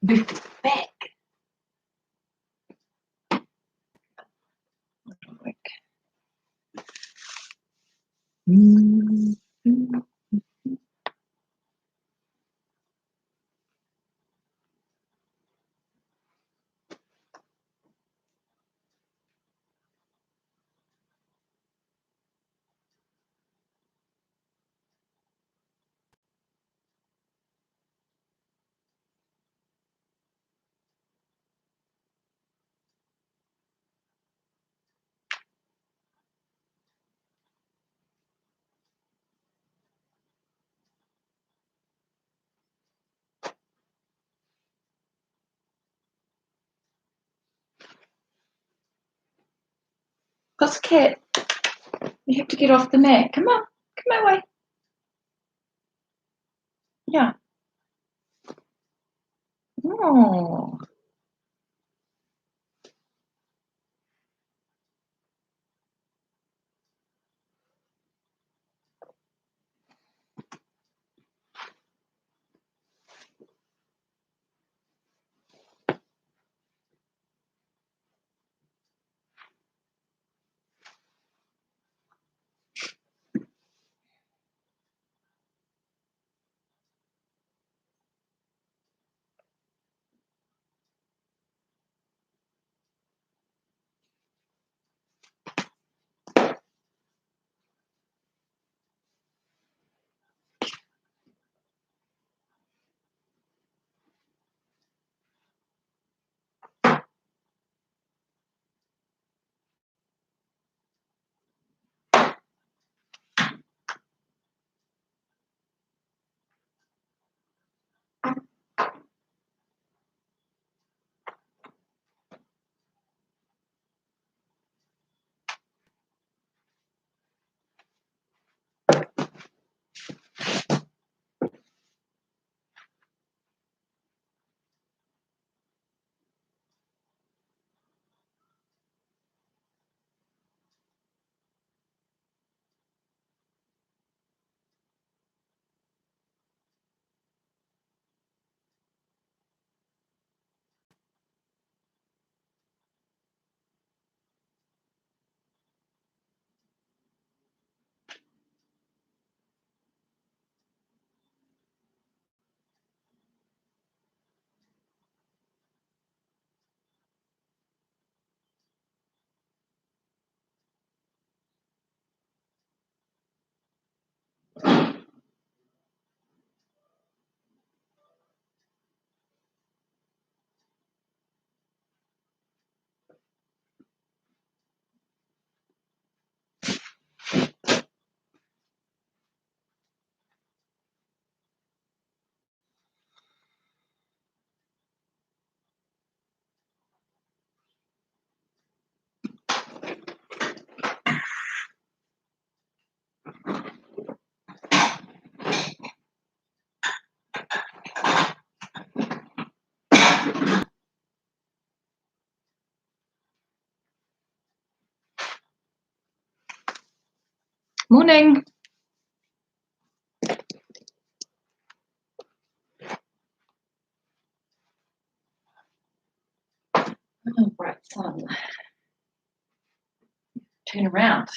Lift it back. Pussycat, you have to get off the mat. Come on, come my way. Yeah. Oh. Morning. Oh, bright sun. Turn around.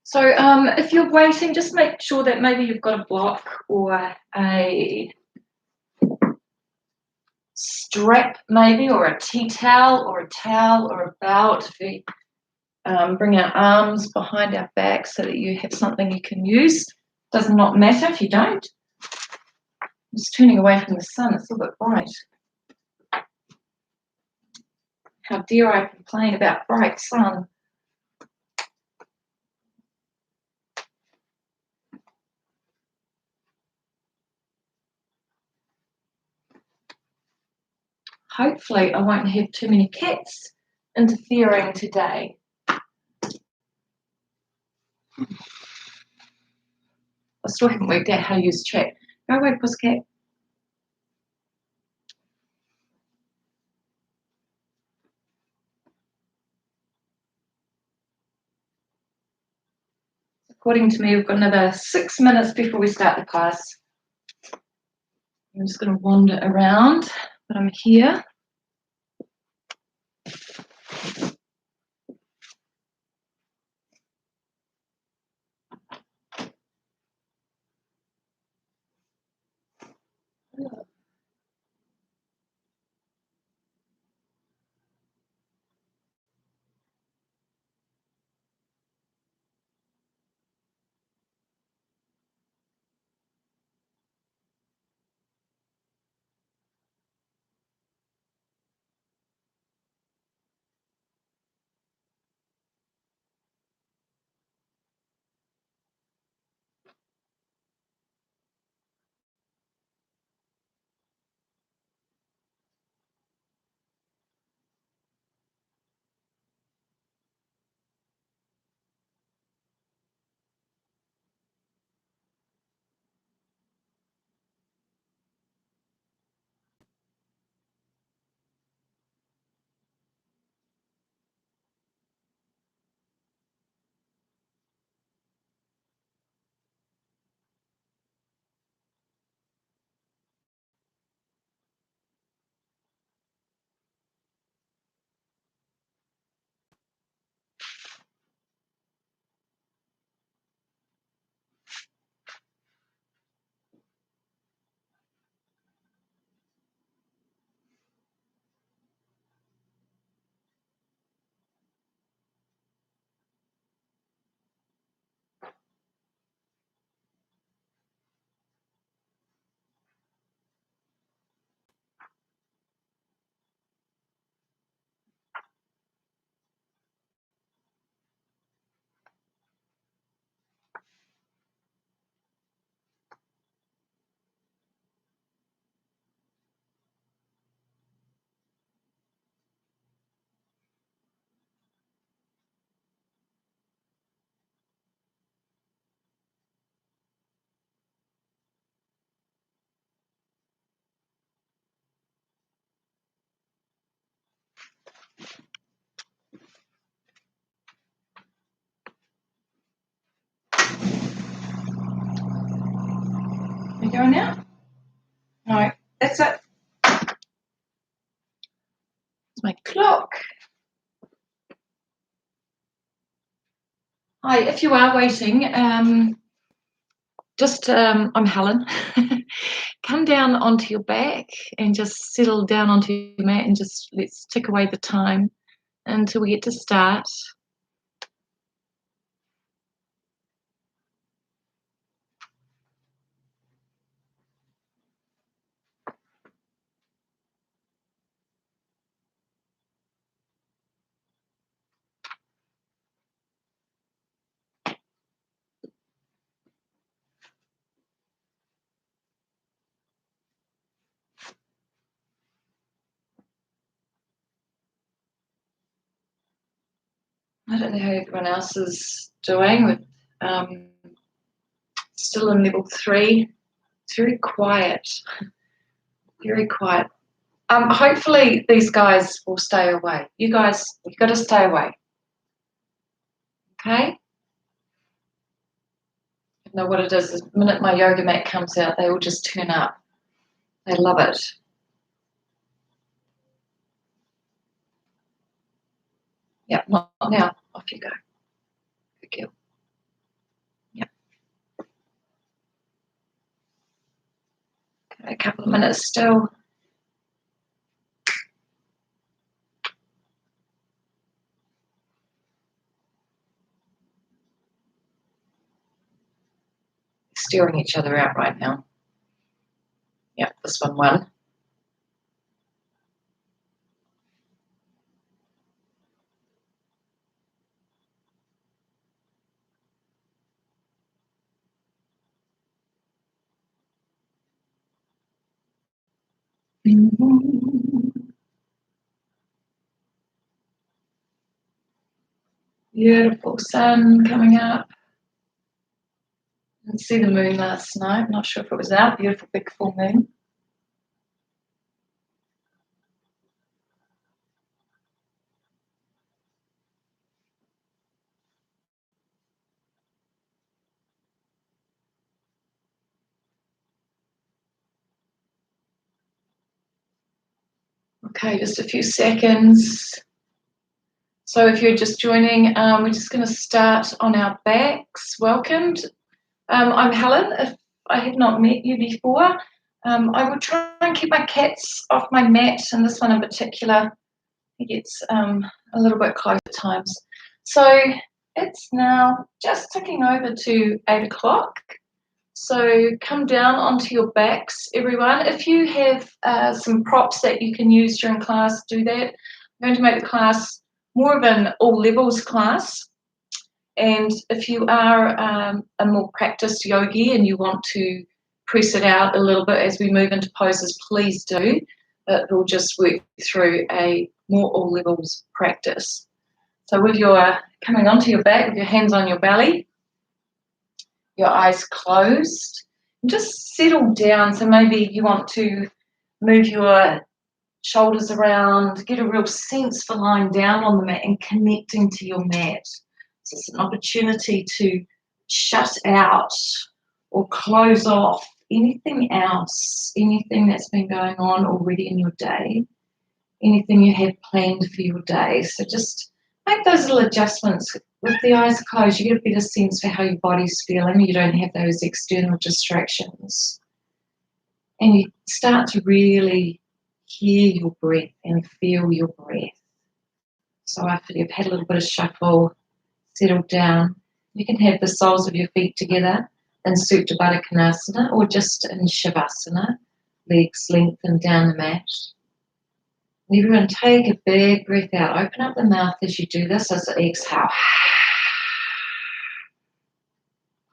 So if you're waiting, just make sure that maybe you've got a block or a strap maybe, or a tea towel or a towel or a belt. If we bring our arms behind our back so that you have something you can use. Does not matter if you don't. I'm just turning away from the sun, it's a little bit bright. How dare I complain about bright sun? Hopefully I won't have too many cats interfering today. I still haven't worked out how to use chat. Go away, pussycat. According to me, we've got another 6 minutes before we start the class. I'm just going to wander around, but I'm here. You going now? No, that's it. It's my clock. Hi, if you are waiting, I'm Helen. Come down onto your back and just settle down onto your mat and just let's tick away the time until we get to start. I don't know how everyone else is doing. With still in level 3. It's very quiet. Very quiet. Hopefully these guys will stay away. You guys, you've got to stay away. Okay? You know what it is, the minute my yoga mat comes out, they all just turn up. They love it. Yeah, not now. Off you go. Good girl. Yep. Okay, a couple of minutes still. Steering each other out right now. Yep, this one won. Beautiful sun coming up. I didn't see the moon last night. Not sure if it was out. Beautiful big full moon. Okay, just a few seconds. So if you're just joining, we're just going to start on our backs. Welcomed. I'm Helen. If I have not met you before, I will try and keep my cats off my mat, and this one in particular, he gets a little bit close at times. So it's now just ticking over to 8 o'clock. So come down onto your backs, everyone. If you have some props that you can use during class, do that. I'm going to make the class more of an all levels class. And if you are a more practiced yogi and you want to press it out a little bit as we move into poses, please do. But we'll just work through a more all levels practice. So with your coming onto your back with your hands on your belly, your eyes closed, and just settle down. So maybe you want to move your shoulders around, get a real sense for lying down on the mat and connecting to your mat. So it's an opportunity to shut out or close off anything else, anything that's been going on already in your day, anything you have planned for your day. So just make those little adjustments. With the eyes closed, you get a better sense for how your body's feeling. You don't have those external distractions. And you start to really hear your breath and feel your breath. So after you've had a little bit of shuffle, settled down, you can have the soles of your feet together in Supta Baddha Konasana or just in Shavasana, legs lengthened down the mat. And everyone take a big breath out. Open up the mouth as you do this, as you exhale.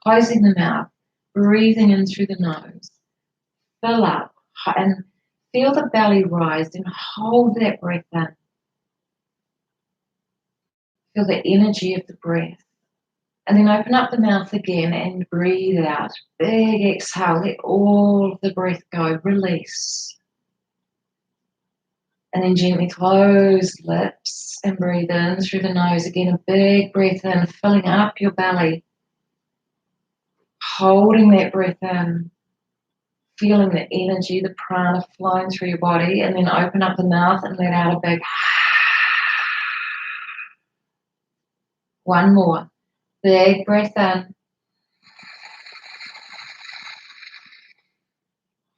Closing the mouth, breathing in through the nose. Fill up and feel the belly rise and hold that breath in. Feel the energy of the breath. And then open up the mouth again and breathe out. Big exhale, let all of the breath go, release. And then gently close lips and breathe in through the nose. Again, a big breath in, filling up your belly. Holding that breath in. Feeling the energy, the prana flowing through your body. And then open up the mouth and let out a big one more. Big breath in.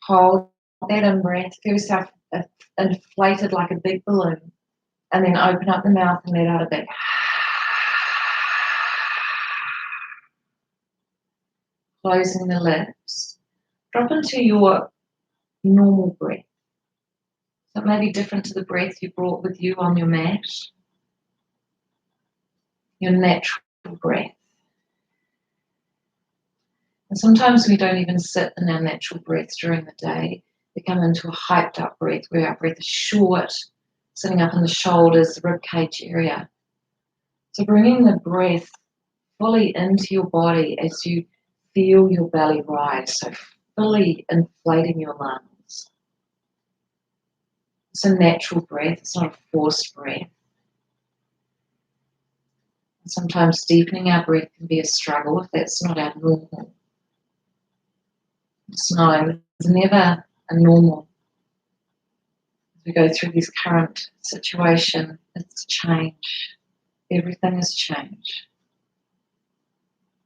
Hold that in breath. Feel yourself inflated like a big balloon. And then open up the mouth and let out a big. Closing the lips. Drop into your normal breath. So it may be different to the breath you brought with you on your mat. Your natural breath. And sometimes we don't even sit in our natural breath during the day. We come into a hyped up breath where our breath is short, sitting up in the shoulders, the ribcage area. So bringing the breath fully into your body as you feel your belly rise, so fully inflating your lungs. It's a natural breath, it's not a forced breath. And sometimes deepening our breath can be a struggle if that's not our normal. Just know it's never a normal. As we go through this current situation, it's change. Everything is change.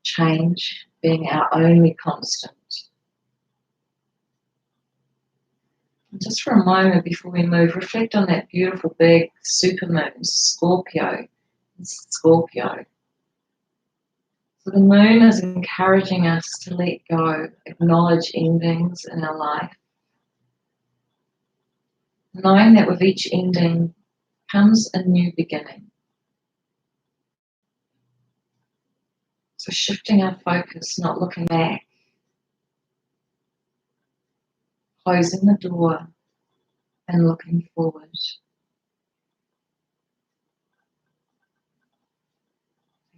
Change being our only constant. And just for a moment before we move, reflect on that beautiful big supermoon, Scorpio. It's Scorpio. So the moon is encouraging us to let go, acknowledge endings in our life. Knowing that with each ending comes a new beginning. So shifting our focus, not looking back. Closing the door and looking forward.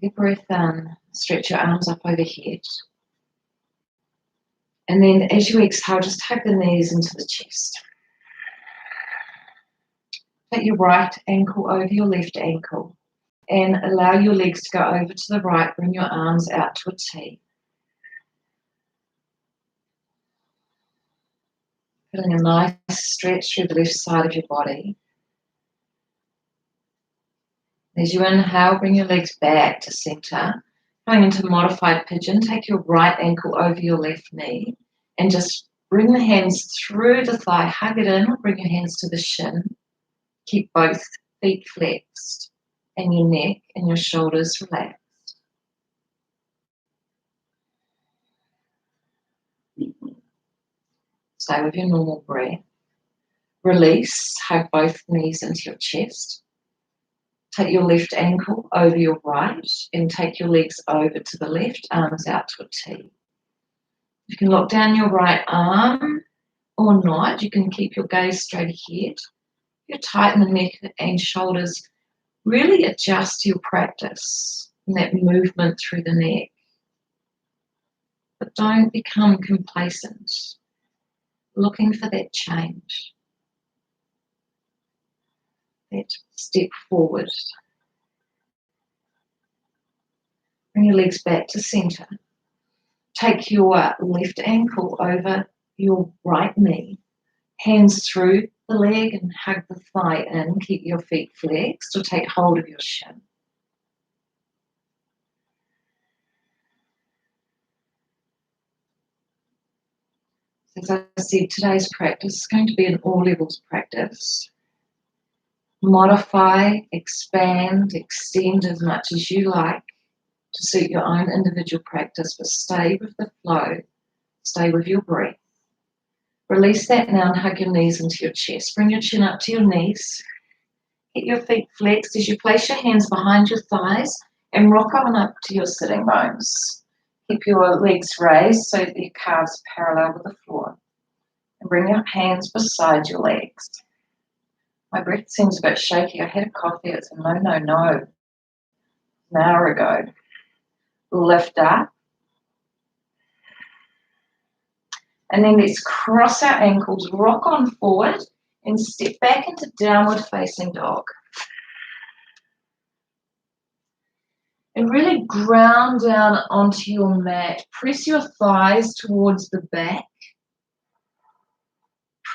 Take a breath in, stretch your arms up overhead. And then as you exhale, just tug the knees into the chest. Take your right ankle over your left ankle and allow your legs to go over to the right. Bring your arms out to a T. Feeling a nice stretch through the left side of your body. As you inhale, bring your legs back to center. Going into modified pigeon, take your right ankle over your left knee and just bring the hands through the thigh, hug it in, bring your hands to the shin. Keep both feet flexed and your neck and your shoulders relaxed. Stay with your normal breath. Release, hug both knees into your chest. Take your left ankle over your right and take your legs over to the left, arms out to a T. You can look down your right arm or not. You can keep your gaze straight ahead. You tighten the neck and shoulders. Really adjust your practice and that movement through the neck. But don't become complacent. Looking for that change. That step forward. Bring your legs back to center. Take your left ankle over your right knee. Hands through the leg and hug the thigh in. Keep your feet flexed or take hold of your shin. As I said, today's practice is going to be an all levels practice. Modify, expand, extend as much as you like to suit your own individual practice, but stay with the flow, stay with your breath. Release that now and hug your knees into your chest. Bring your chin up to your knees. Get your feet flexed as you place your hands behind your thighs and rock on up to your sitting bones. Keep your legs raised so that your calves are parallel with the floor. And bring your hands beside your legs. My breath seems a bit shaky. I had a coffee. It's a no. An hour ago. Lift up. And then let's cross our ankles, rock on forward, and step back into downward facing dog. And really ground down onto your mat. Press your thighs towards the back.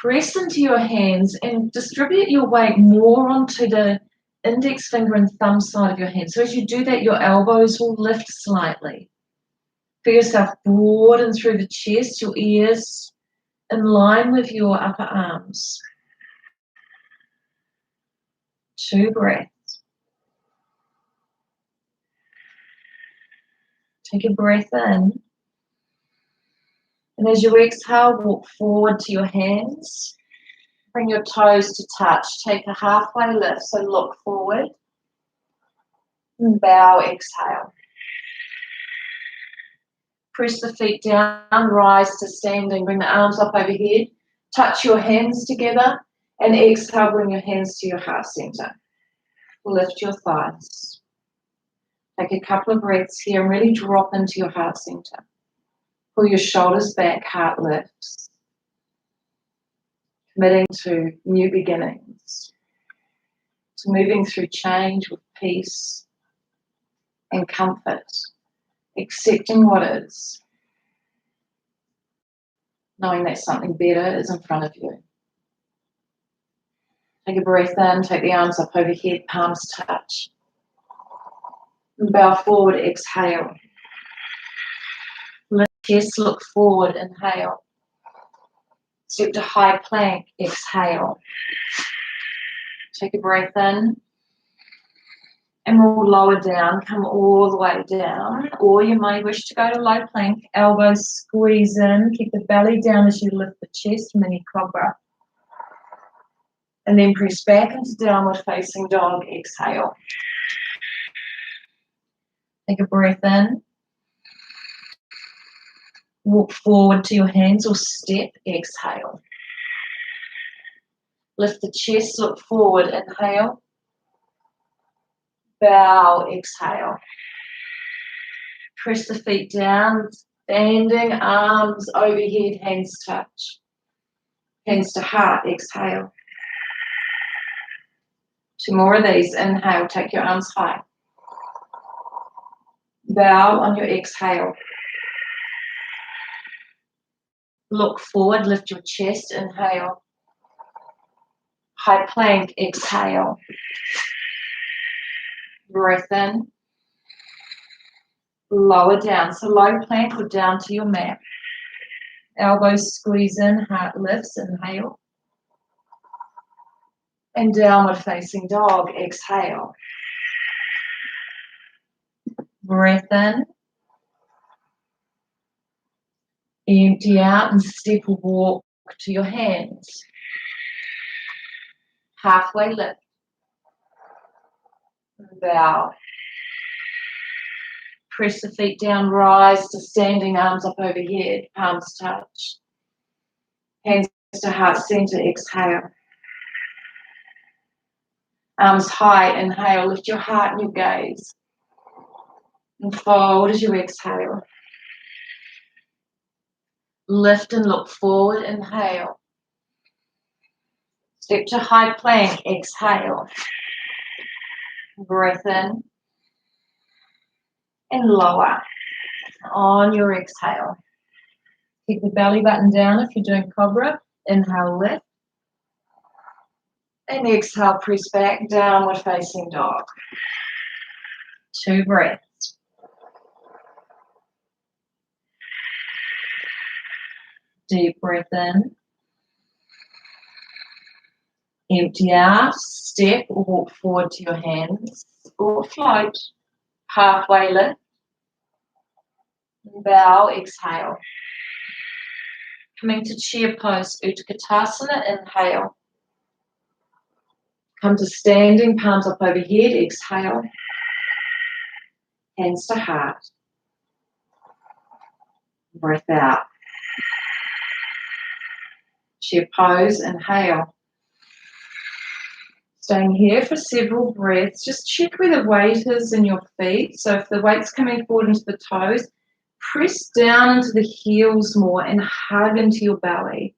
Press into your hands and distribute your weight more onto the index finger and thumb side of your hand. So as you do that, your elbows will lift slightly. Feel yourself broaden through the chest, your ears in line with your upper arms. 2 breaths. Take a breath in. And as you exhale, walk forward to your hands. Bring your toes to touch. Take a halfway lift, so look forward. And bow, exhale. Press the feet down, rise to standing. Bring the arms up overhead. Touch your hands together. And exhale, bring your hands to your heart center. Lift your thighs. Take a couple of breaths here and really drop into your heart center. Pull your shoulders back, heart lifts. Committing to new beginnings. To moving through change with peace and comfort. Accepting what is. Knowing that something better is in front of you. Take a breath in, take the arms up overhead, palms touch. And bow forward, exhale. Lift chest, look forward, inhale. Step to high plank, exhale. Take a breath in. And we'll lower down, come all the way down. Or you may wish to go to low plank, elbows squeeze in, keep the belly down as you lift the chest, mini cobra. And then press back into downward facing dog, exhale. Take a breath in. Walk forward to your hands or step, exhale. Lift the chest, look forward, inhale. Bow, exhale. Press the feet down, standing, arms overhead, hands touch. Hands to heart, exhale. 2 more of these, inhale, take your arms high. Bow on your exhale. Look forward, lift your chest, inhale. High plank, exhale. Breath in. Lower down. So low plank or down to your mat. Elbows squeeze in, heart lifts, inhale. And downward facing dog, exhale. Breath in. Empty out and step or walk to your hands. Halfway lift. Bow. Press the feet down, rise to standing, arms up overhead, palms touch. Hands to heart center, exhale. Arms high, inhale, lift your heart and your gaze. And fold as you exhale. Lift and look forward, inhale. Step to high plank, exhale. Breath in. And lower on your exhale. Keep the belly button down if you're doing cobra. Inhale, lift. And exhale, press back, downward facing dog. 2 breaths. Deep breath in. Empty out, step or walk forward to your hands or float. Halfway lift. Bow, exhale. Coming to chair pose, Utkatasana, inhale. Come to standing, palms up overhead, exhale. Hands to heart. Breath out. Chair pose, inhale. Staying here for several breaths. Just check where the weight is in your feet. So if the weight's coming forward into the toes, press down into the heels more and hug into your belly.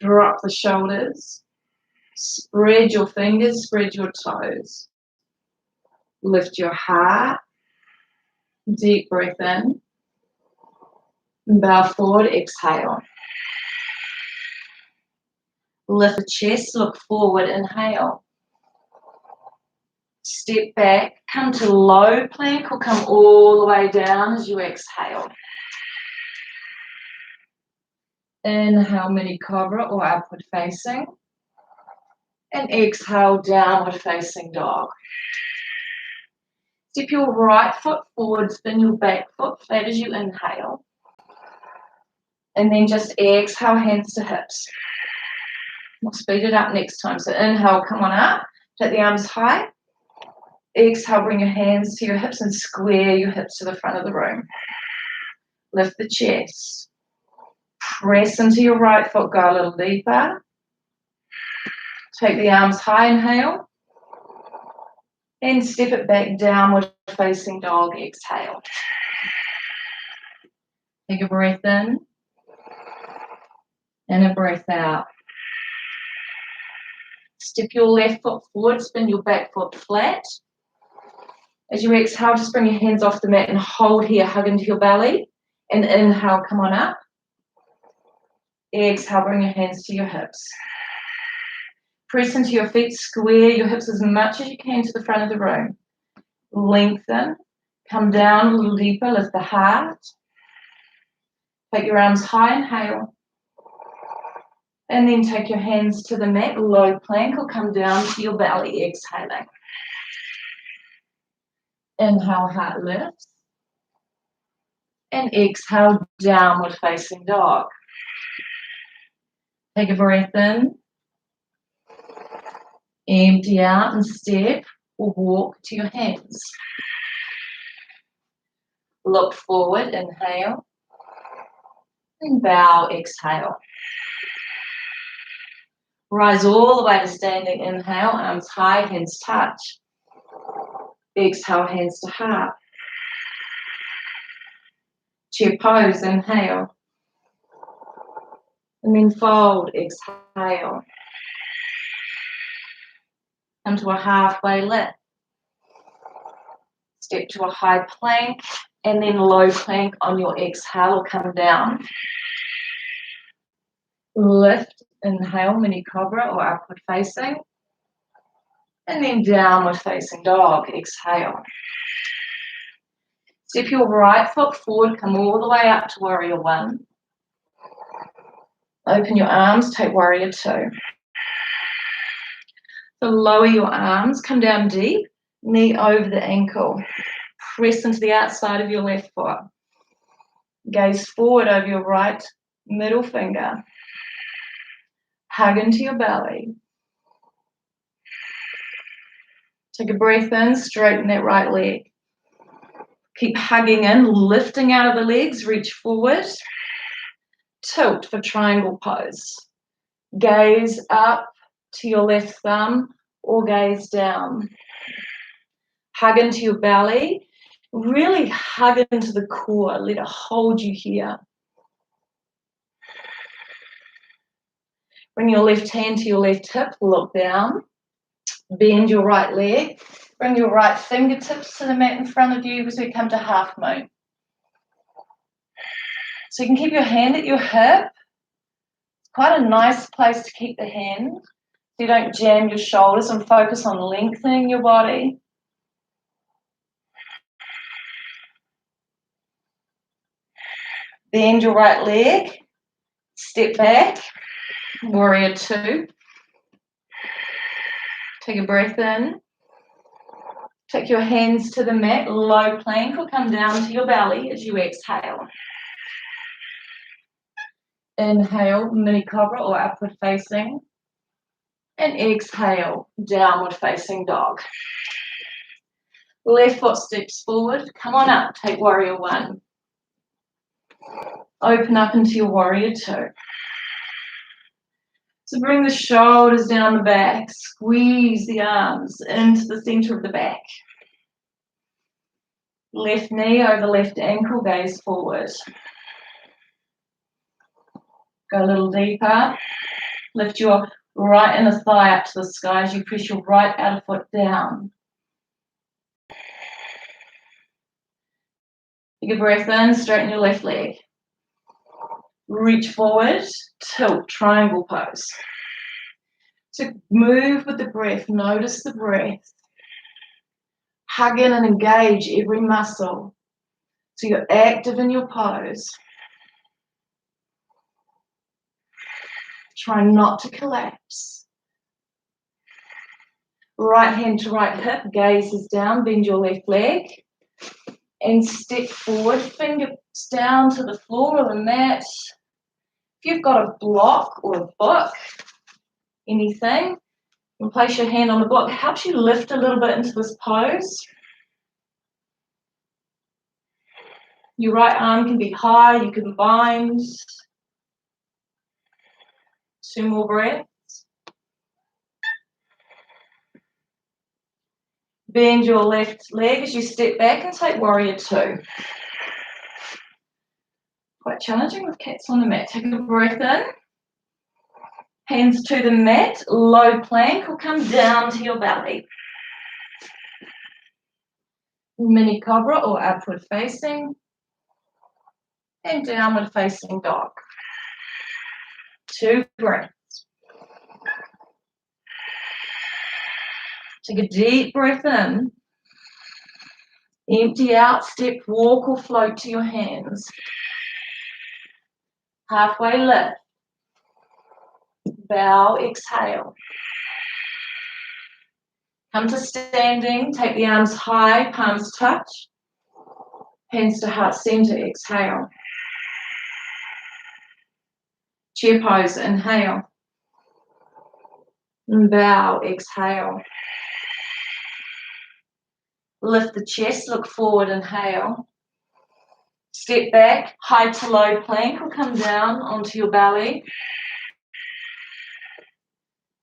Drop the shoulders. Spread your fingers, spread your toes. Lift your heart. Deep breath in. Bow forward, exhale. Lift the chest, look forward, inhale. Step back, come to low plank or come all the way down as you exhale. Inhale, mini cobra or upward facing. And exhale, downward facing dog. Step your right foot forward, spin your back foot flat as you inhale. And then just exhale, hands to hips. We'll speed it up next time. So inhale, come on up, take the arms high. Exhale, bring your hands to your hips and square your hips to the front of the room. Lift the chest. Press into your right foot, go a little deeper. Take the arms high, inhale. And step it back, downward facing dog, exhale. Take a breath in. And a breath out. Step your left foot forward, spin your back foot flat. As you exhale, just bring your hands off the mat and hold here, hug into your belly. And inhale, come on up. Exhale, bring your hands to your hips. Press into your feet, square your hips as much as you can to the front of the room. Lengthen, come down a little deeper, lift the heart. Take your arms high, inhale. And then take your hands to the mat, low plank, or come down to your belly, exhaling. Inhale, heart lifts. And exhale, downward facing dog. Take a breath in. Empty out and step or walk to your hands. Look forward, inhale. And bow, exhale. Rise all the way to standing, inhale, arms high, hands touch. Exhale, hands to heart. Chair pose, inhale. And then fold, exhale. Come to a halfway lift. Step to a high plank and then low plank on your exhale or come down. Lift, inhale, mini cobra or upward facing. And then downward facing dog, exhale. Step your right foot forward, come all the way up to warrior one. Open your arms, take warrior two. So lower your arms, come down deep, knee over the ankle. Press into the outside of your left foot. Gaze forward over your right middle finger. Hug into your belly. Take a breath in, straighten that right leg. Keep hugging in, lifting out of the legs, reach forward. Tilt for triangle pose. Gaze up to your left thumb or gaze down. Hug into your belly. Really hug into the core. Let it hold you here. Bring your left hand to your left hip, look down. Bend your right leg. Bring your right fingertips to the mat in front of you as we come to half moon. So you can keep your hand at your hip. It's quite a nice place to keep the hand. So you don't jam your shoulders and focus on lengthening your body. Bend your right leg. Step back. Warrior two. Take a breath in. Take your hands to the mat, low plank, or come down to your belly as you exhale. Inhale, mini cobra or upward facing. And exhale, downward facing dog. Left foot steps forward, come on up, take warrior one. Open up into your warrior two. So bring the shoulders down the back, squeeze the arms into the center of the back. Left knee over left ankle, gaze forward. Go a little deeper. Lift your right inner thigh up to the sky as you press your right outer foot down. Take a breath in, straighten your left leg. Reach forward, tilt, triangle pose. So move with the breath, notice the breath. Hug in and engage every muscle. So you're active in your pose. Try not to collapse. Right hand to right hip, gaze is down, bend your left leg. And step forward, fingers down to the floor or the mat. If you've got a block or a book, anything, you can place your hand on the block. It helps you lift a little bit into this pose. Your right arm can be high, you can bind. 2 more breaths. Bend your left leg as you step back and take warrior two. Quite challenging with cats on the mat. Take a breath in. Hands to the mat, low plank, or come down to your belly. Mini cobra or upward facing. And downward facing dog. 2 breaths. Take a deep breath in. Empty out, step, walk or float to your hands. Halfway lift. Bow, exhale. Come to standing, take the arms high, palms touch. Hands to heart center, exhale. Chair pose, inhale. And bow, exhale. Lift the chest, look forward, inhale. Step back, high to low plank or come down onto your belly.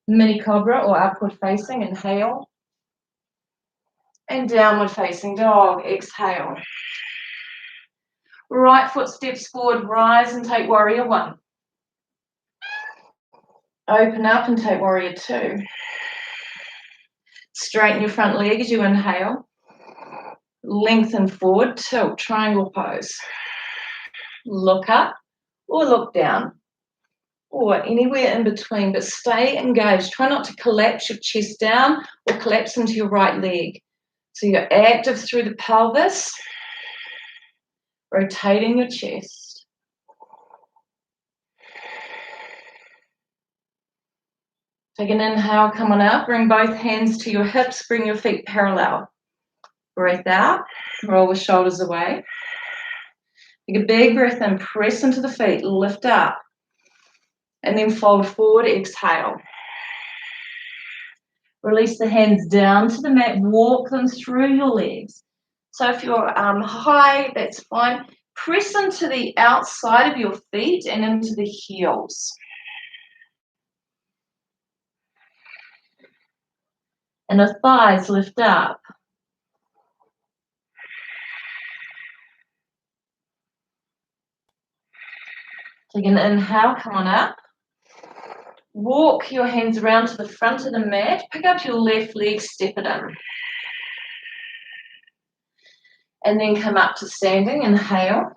Mini cobra or upward facing, inhale. And downward facing dog, exhale. Right foot steps forward, rise and take warrior one. Open up and take warrior two. Straighten your front leg as you inhale. Lengthen forward, tilt, triangle pose. Look up or look down. or anywhere in between, but stay engaged. Try not to collapse your chest down or collapse into your right leg. So you're active through the pelvis, rotating your chest. Take an inhale, come on up, bring both hands to your hips, bring your feet parallel. Breath out, roll the shoulders away. Take a big breath in, press into the feet, lift up, and then fold forward, exhale. Release the hands down to the mat, walk them through your legs. So if you're high, that's fine. Press into the outside of your feet and into the heels. And the thighs lift up. Take an inhale, come on up. Walk your hands around to the front of the mat. Pick up your left leg, step it in. And then come up to standing, inhale.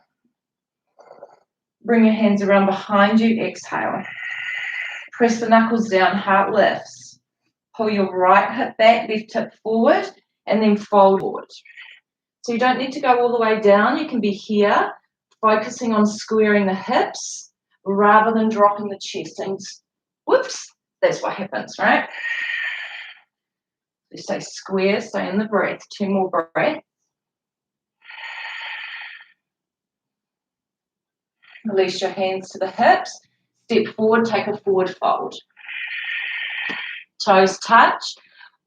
Bring your hands around behind you, exhale. Press the knuckles down, heart lifts. Pull your right hip back, left hip forward, and then fold forward. So you don't need to go all the way down. You can be here, focusing on squaring the hips rather than dropping the chest. And whoops, that's what happens, right? You stay square, stay in the breath. 2 more breaths. Release your hands to the hips. Step forward, take a forward fold. Toes touch.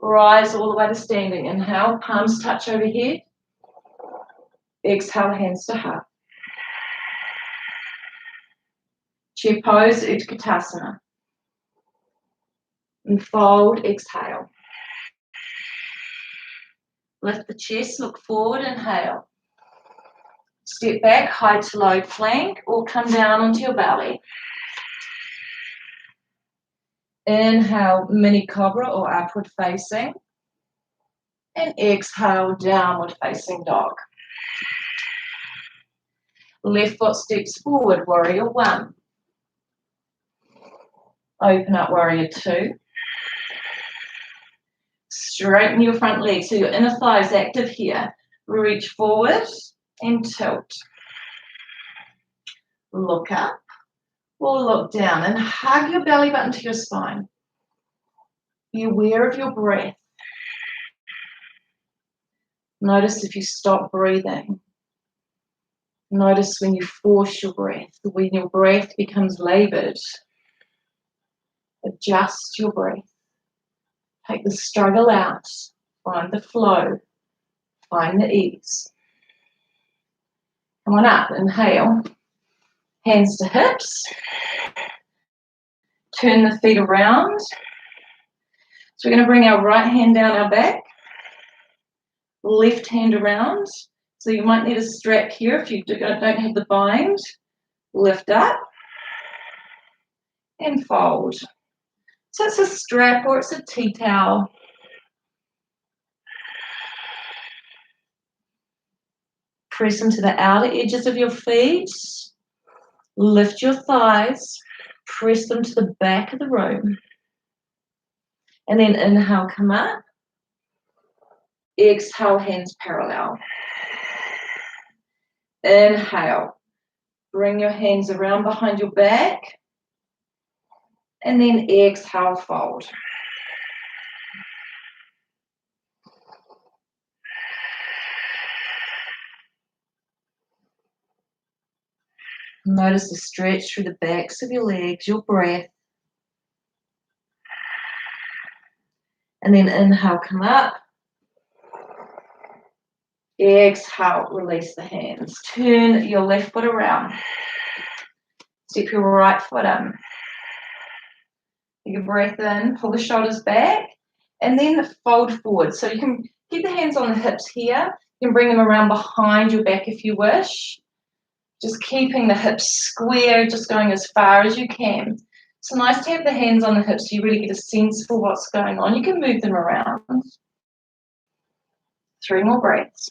Rise all the way to standing. Inhale, palms touch overhead. Exhale, hands to heart. Chair pose, Utkatasana. And fold, exhale. Lift the chest, look forward, inhale. Step back, high to low plank, or come down onto your belly. Inhale, mini cobra or upward facing. And exhale, downward facing dog. Left foot steps forward, warrior 1. Open up, warrior 2. Straighten your front leg, so your inner thigh is active here. Reach forward and tilt. Look up or look down and hug your belly button to your spine. Be aware of your breath. Notice if you stop breathing. Notice when you force your breath, when your breath becomes labored. Adjust your breath. Take the struggle out. Find the flow. Find the ease. Come on up, inhale. Hands to hips. Turn the feet around. So we're going to bring our right hand down our back. Left hand around. So you might need a strap here if you don't have the bind. Lift up. And fold. So it's a strap or it's a tea towel. Press into the outer edges of your feet. Lift your thighs. Press them to the back of the room. And then inhale, come up. Exhale, hands parallel. Inhale. Bring your hands around behind your back. And then exhale, fold. Notice the stretch through the backs of your legs, your breath. And then inhale, come up. Exhale, release the hands. Turn your left foot around. Step your right foot in. Take a breath in, pull the shoulders back, and then fold forward. So you can keep the hands on the hips here. You can bring them around behind your back if you wish. Just keeping the hips square, just going as far as you can. It's nice to have the hands on the hips so you really get a sense for what's going on. You can move them around. 3 more breaths.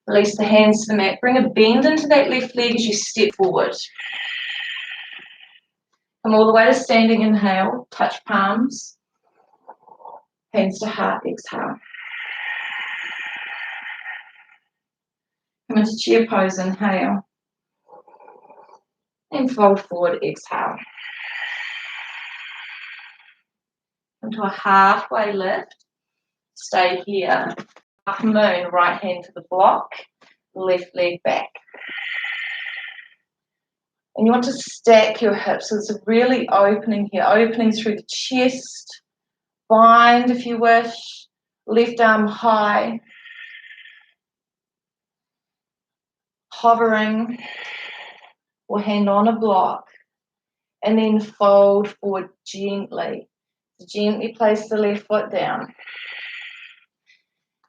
Release the hands to the mat. Bring a bend into that left leg as you step forward. Come all the way to standing, inhale, touch palms, hands to heart, exhale. Come into chair pose, inhale, and fold forward, exhale. Into a halfway lift, stay here. Half moon, right hand to the block, left leg back. And you want to stack your hips, so it's a really opening here, opening through the chest, bind if you wish, left arm high, hovering or hand on a block, and then fold forward gently. Gently place the left foot down.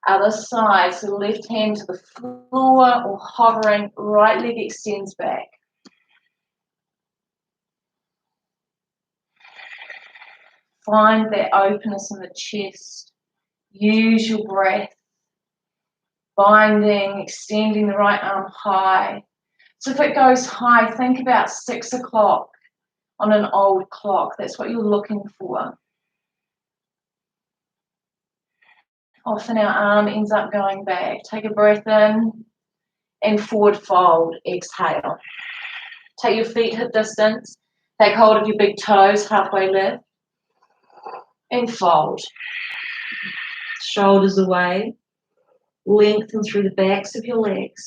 Other side, so left hand to the floor or hovering, right leg extends back. Find that openness in the chest. Use your breath. Binding, extending the right arm high. So if it goes high, think about 6 o'clock on an old clock. That's what you're looking for. Often our arm ends up going back. Take a breath in and forward fold. Exhale. Take your feet hip distance. Take hold of your big toes, halfway lift. And fold. Shoulders away. Lengthen through the backs of your legs.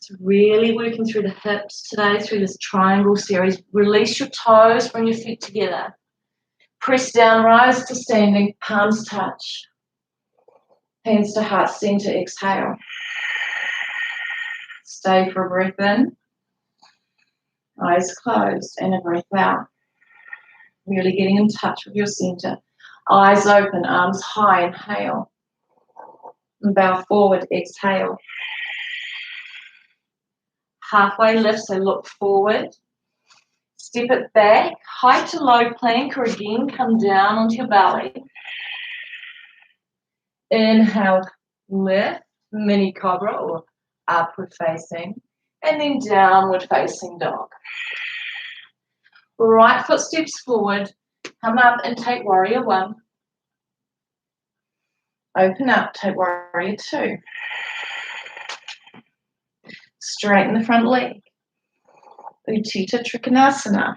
So really working through the hips today, through this triangle series. Release your toes, bring your feet together. Press down, rise to standing, palms touch. Hands to heart center, exhale. Stay for a breath in. Eyes closed and a breath out. Really getting in touch with your center. Eyes open, arms high, inhale. And bow forward, exhale. Halfway lift, so look forward. Step it back, high to low plank, or again, come down onto your belly. Inhale, lift, mini cobra or upward facing, and then downward facing dog. Right foot steps forward, come up and take warrior one. Open up, take warrior two. Straighten the front leg. Utthita Trikonasana.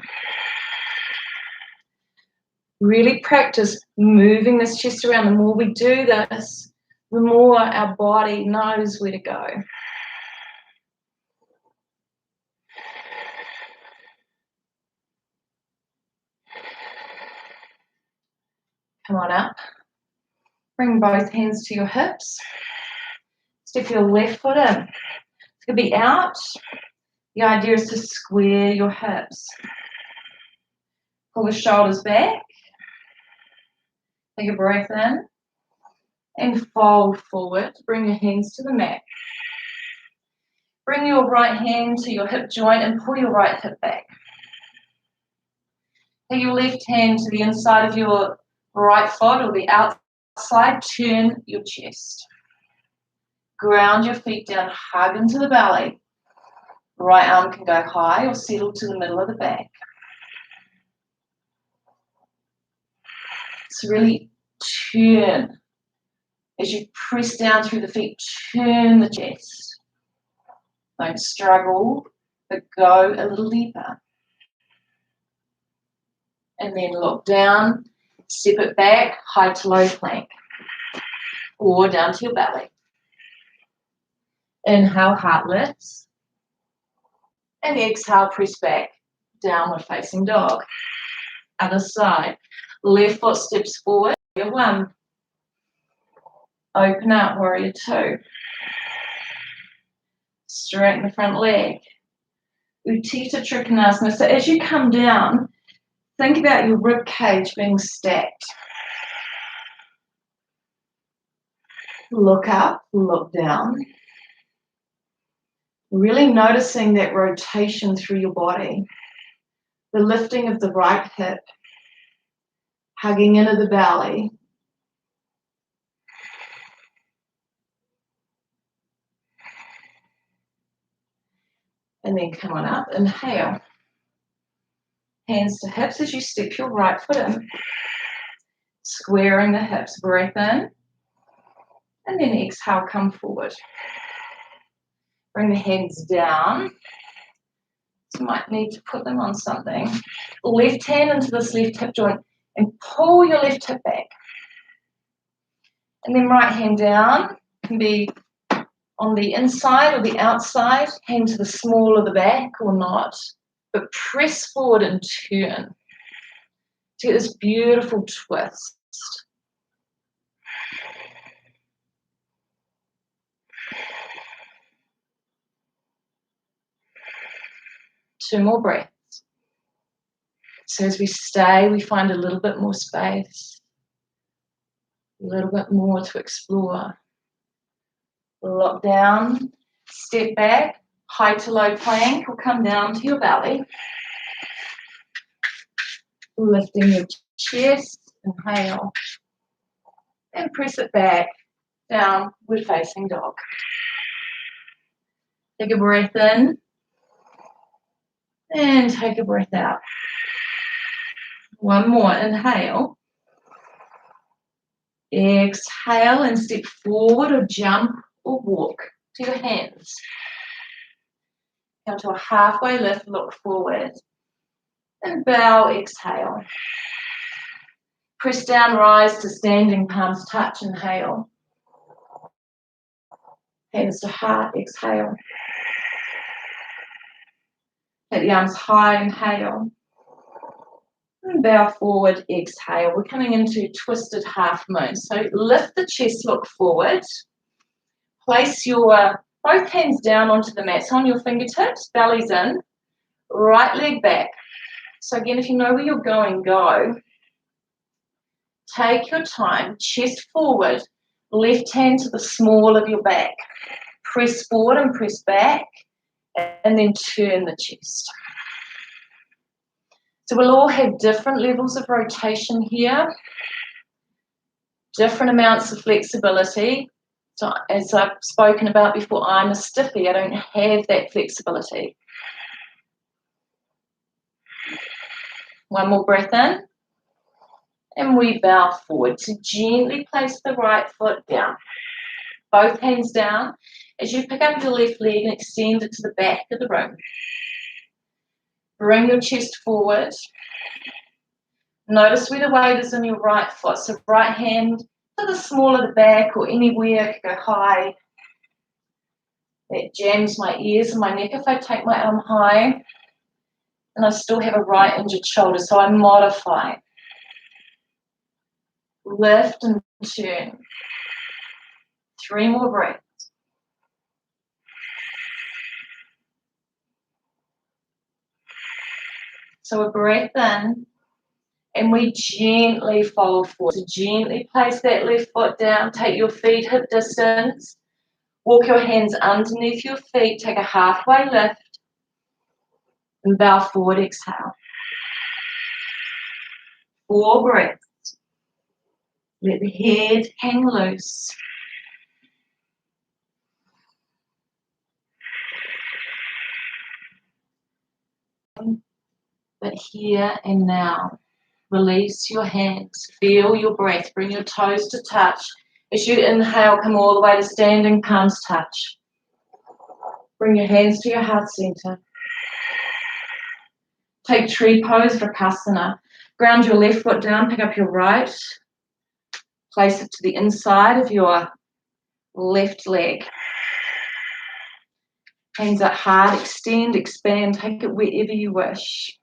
Really practice moving this chest around. The more we do this, the more our body knows where to go. Come on up. Bring both hands to your hips. Step your left foot in. It's going to be out. The idea is to square your hips. Pull the shoulders back. Take a breath in. And fold forward. Bring your hands to the mat. Bring your right hand to your hip joint and pull your right hip back. Take your left hand to the inside of your right foot or the outside. Turn your chest. Ground your feet down, hug into the belly. Right arm can go high or settle to the middle of the back. So really turn. As you press down through the feet, turn the chest. Don't struggle, but go a little deeper. And then look down, step it back, high to low plank. Or down to your belly. Inhale, heart lifts. And exhale, press back, downward facing dog. Other side. Left foot steps forward, warrior one. Open up, warrior two. Straighten the front leg. Utthita Trikonasana. So as you come down, think about your rib cage being stacked. Look up, look down. Really noticing that rotation through your body. The lifting of the right hip, hugging into the belly. And then come on up, inhale. Hands to hips as you step your right foot in. Squaring the hips, breath in. And then exhale, come forward. Bring the hands down. You might need to put them on something. Left hand into this left hip joint and pull your left hip back. And then right hand down, can be on the inside or the outside, hand to the small of the back or not, but press forward and turn to get this beautiful twist. Two more breaths. So as we stay, we find a little bit more space, a little bit more to explore. Lock down, step back, high to low plank, or come down to your belly. Lifting your chest, inhale, and press it back, downward facing dog. Take a breath in, and take a breath out. One more, inhale. Exhale and step forward or jump or walk to your hands. Come to a halfway lift, look forward. And bow, exhale. Press down, rise to standing, palms touch, inhale. Hands to heart, exhale. Take the arms high, inhale. And bow forward, exhale. We're coming into twisted half moon. So lift the chest, look forward. Place your both hands down onto the mat. So on your fingertips, belly's in, right leg back. So again, if you know where you're going, go. Take your time, chest forward, left hand to the small of your back. Press forward and press back, and then turn the chest. So we'll all have different levels of rotation here, different amounts of flexibility. So as I've spoken about before, I'm a stiffy, I don't have that flexibility. One more breath in, and we bow forward. So gently place the right foot down, both hands down, as you pick up your left leg and extend it to the back of the room. Bring your chest forward. Notice where the weight is in your right foot. So right hand to the small of the back or anywhere, go high. That jams my ears and my neck if I take my arm high. And I still have a right injured shoulder, so I modify. Lift and turn. 3 more breaths. So a breath in, and we gently fold forward. So gently place that left foot down, take your feet hip distance, walk your hands underneath your feet, take a halfway lift, and bow forward, exhale. 4 breaths. Let the head hang loose. But here and now, release your hands, feel your breath, bring your toes to touch. As you inhale, come all the way to standing, palms touch. Bring your hands to your heart center. Take tree pose, Vrksasana. Ground your left foot down, pick up your right. Place it to the inside of your left leg. Hands up hard, extend, expand, take it wherever you wish.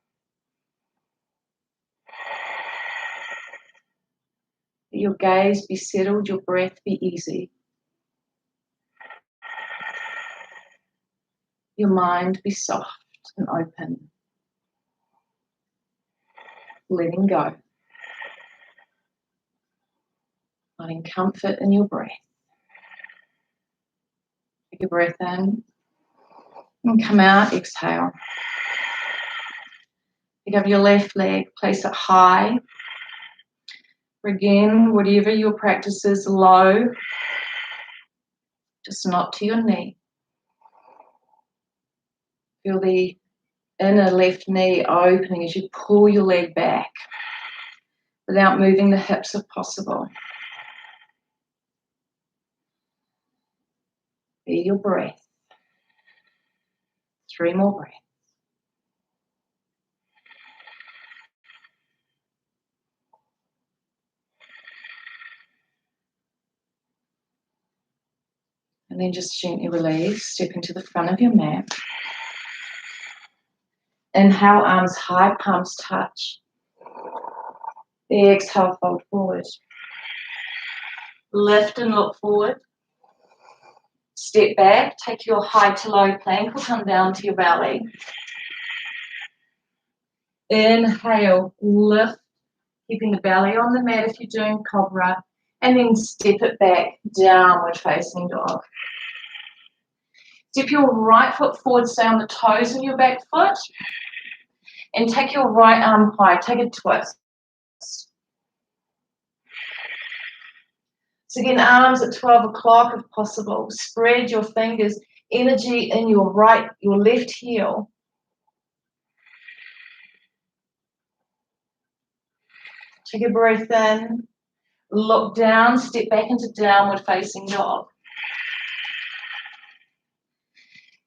Let your gaze be settled, your breath be easy. Your mind be soft and open. Letting go. Finding comfort in your breath. Take a breath in and come out, exhale. Pick up your left leg, place it high. Again, whatever your practice is, low, just not to your knee. Feel the inner left knee opening as you pull your leg back without moving the hips if possible. Feel your breath. 3 more breaths. And then just gently release, step into the front of your mat. Inhale, arms high, palms touch. Exhale, fold forward. Lift and look forward. Step back, take your high to low plank or come down to your belly. Inhale, lift, keeping the belly on the mat if you're doing cobra, and then step it back, downward facing dog. Step your right foot forward, stay on the toes of your back foot, and take your right arm high, take a twist. So again, arms at 12 o'clock if possible. Spread your fingers, energy in your left heel. Take a breath in, look down, step back into downward facing dog.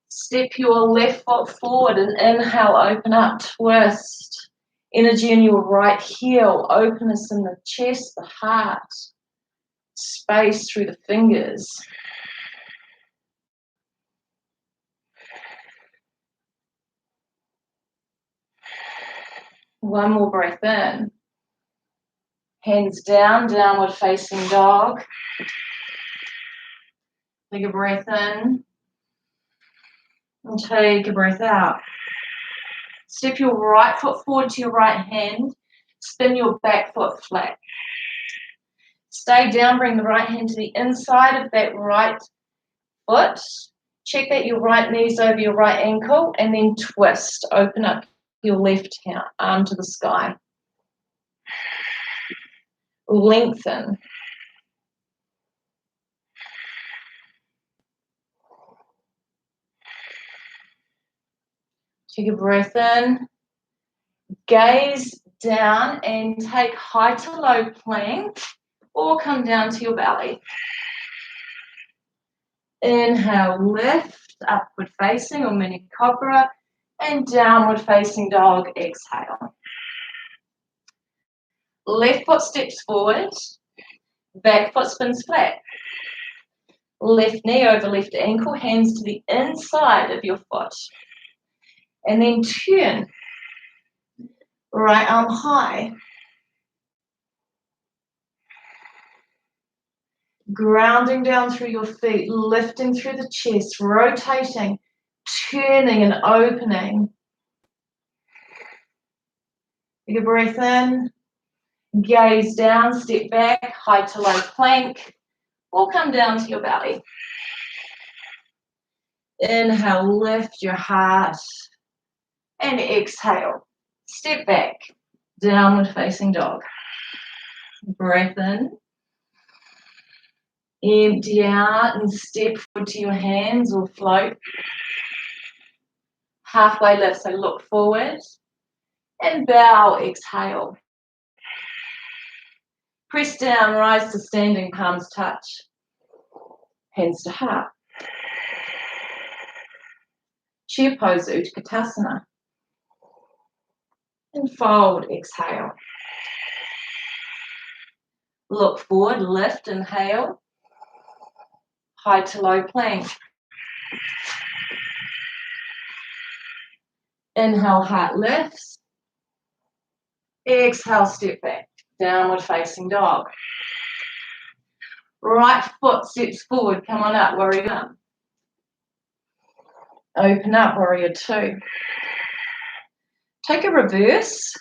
Step your left foot forward and inhale, open up, twist. Energy in your right heel, openness in the chest, the heart. Space through the fingers. One more breath in. Hands down, downward facing dog. Take a breath in. And take a breath out. Step your right foot forward to your right hand. Spin your back foot flat. Stay down, bring the right hand to the inside of that right foot. Check that your right knee's over your right ankle, and then twist. Open up your left arm to the sky. Lengthen. Take a breath in. Gaze down and take high to low plank or come down to your belly. Inhale, lift, upward facing or mini cobra, and downward facing dog, exhale. Left foot steps forward, back foot spins flat. Left knee over left ankle, hands to the inside of your foot. And then turn. Right arm high. Grounding down through your feet, lifting through the chest, rotating, turning and opening. Take a breath in, gaze down, step back, high to low plank, or come down to your belly. Inhale, lift your heart, and exhale, step back, downward facing dog. Breath in. Empty out and step forward to your hands or float. Halfway lift, so look forward and bow, exhale. Press down, rise to standing, palms touch. Hands to heart. Chair pose, Utkatasana. And fold, exhale. Look forward, lift, inhale. High to low plank. Inhale, heart lifts. Exhale, step back. Downward facing dog. Right foot steps forward. Come on up, warrior one. Open up, warrior two. Take a reverse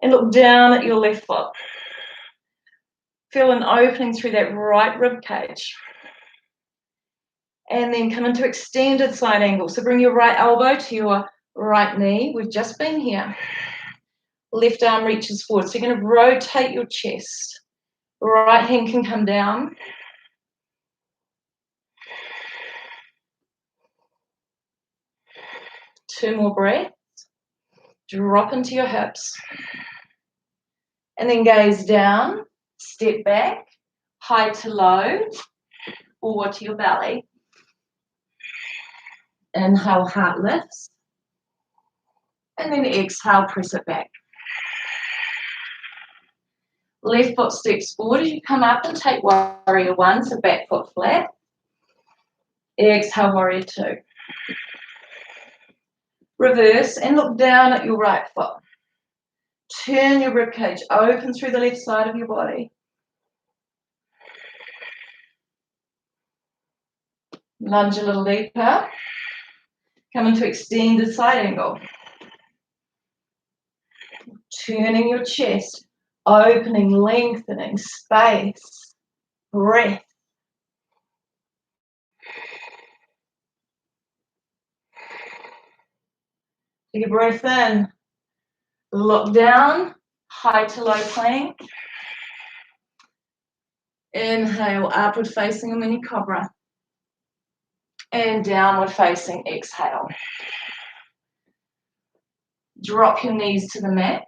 and look down at your left foot. Feel an opening through that right rib cage. And then come into extended side angle. So bring your right elbow to your right knee. We've just been here. Left arm reaches forward. So you're going to rotate your chest. Right hand can come down. Two more breaths. Drop into your hips. And then gaze down, step back, high to low, or to your belly. Inhale, heart lifts. And then exhale, press it back. Left foot steps forward as you come up and take warrior one, so back foot flat. Exhale, warrior two. Reverse and look down at your right foot. Turn your ribcage open through the left side of your body. Lunge a little deeper. Come into extended side angle. Turning your chest, opening, lengthening, space, breath. Take a breath in. Look down, high to low plank. Inhale, upward facing a mini cobra. And downward facing, exhale. Drop your knees to the mat.